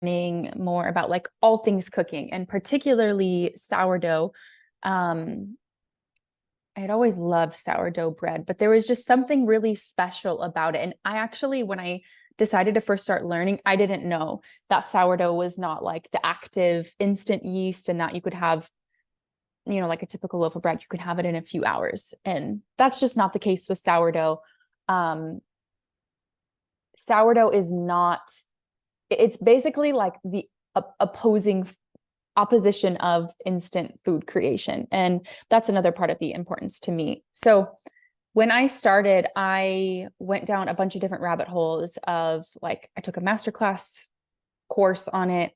more about like all things cooking and particularly sourdough. I had always loved sourdough bread, but there was just something really special about it. And I actually, when I decided to first start learning, I didn't know that sourdough was not like the active instant yeast and that you could have, like a typical loaf of bread, you could have it in a few hours. And that's just not the case with sourdough. Sourdough is not, it's basically like the opposition of instant food creation. And that's another part of the importance to me. So when I started, I went down a bunch of different rabbit holes of like, I took a masterclass course on it.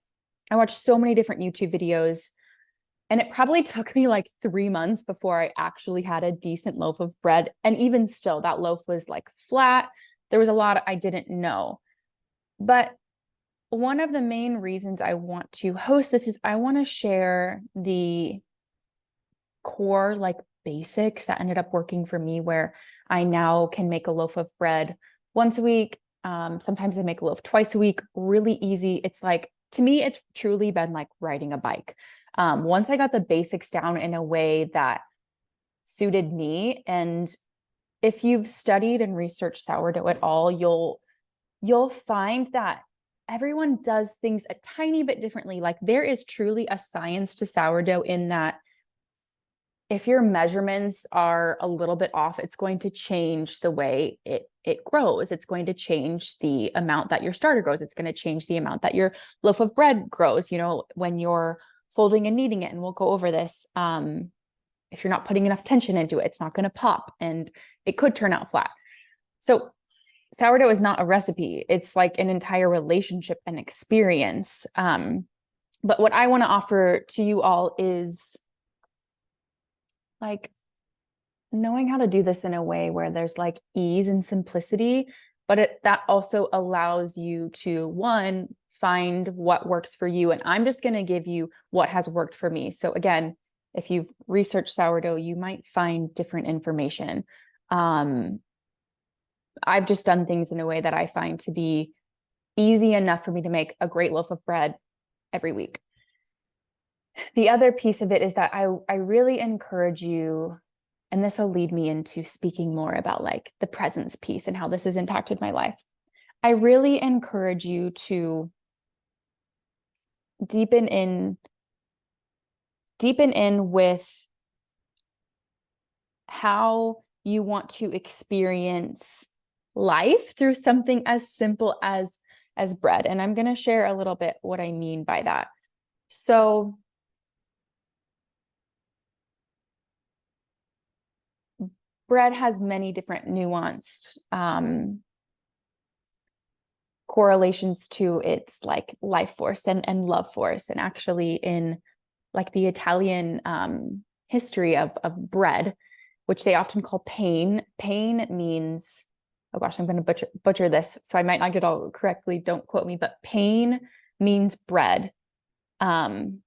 I watched so many different YouTube videos, and it probably took me like 3 months before I actually had a decent loaf of bread. And even still, that loaf was like flat. There was a lot I didn't know. But one of the main reasons I want to host this is I want to share the core like basics that ended up working for me, where I now can make a loaf of bread once a week. Sometimes I make a loaf twice a week, really easy. It's like, to me, it's truly been like riding a bike. Once I got the basics down in a way that suited me, and if you've studied and researched sourdough at all, you'll find that everyone does things a tiny bit differently. Like there is truly a science to sourdough in that if your measurements are a little bit off, it's going to change the way it grows. It's going to change the amount that your starter grows. It's going to change the amount that your loaf of bread grows, when you're folding and kneading it. And we'll go over this. If you're not putting enough tension into it, it's not going to pop and it could turn out flat. So sourdough is not a recipe. It's like an entire relationship and experience. But what I want to offer to you all is like knowing how to do this in a way where there's like ease and simplicity, but that also allows you to, one, find what works for you. And I'm just going to give you what has worked for me. So again, if you've researched sourdough, you might find different information. I've just done things in a way that I find to be easy enough for me to make a great loaf of bread every week. The other piece of it is that I really encourage you, and this will lead me into speaking more about like the presence piece and how this has impacted my life. I really encourage you to deepen in with how you want to experience life through something as simple as bread. And I'm going to share a little bit what I mean by that. So bread has many different nuanced correlations to its like life force and love force. And actually in like the Italian history of bread, which they often call pain means, oh gosh, I'm going to butcher this, so I might not get all correctly, don't quote me, but pain means bread. And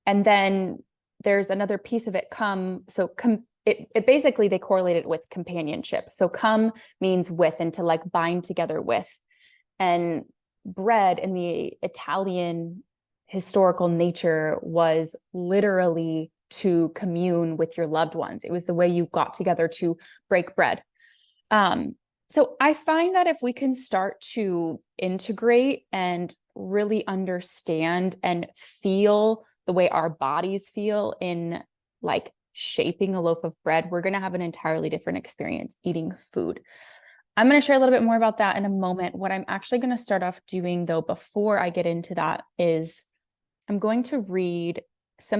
then there's another piece of it, it basically, they correlate it with companionship. So come means with, and to like bind together with. And bread in the Italian historical nature was literally to commune with your loved ones. It was the way you got together to break bread. So I find that if we can start to integrate and really understand and feel the way our bodies feel in like shaping a loaf of bread, we're going to have an entirely different experience eating food. I'm going to share a little bit more about that in a moment. What I'm actually going to start off doing though, before I get into that, is I'm going to read some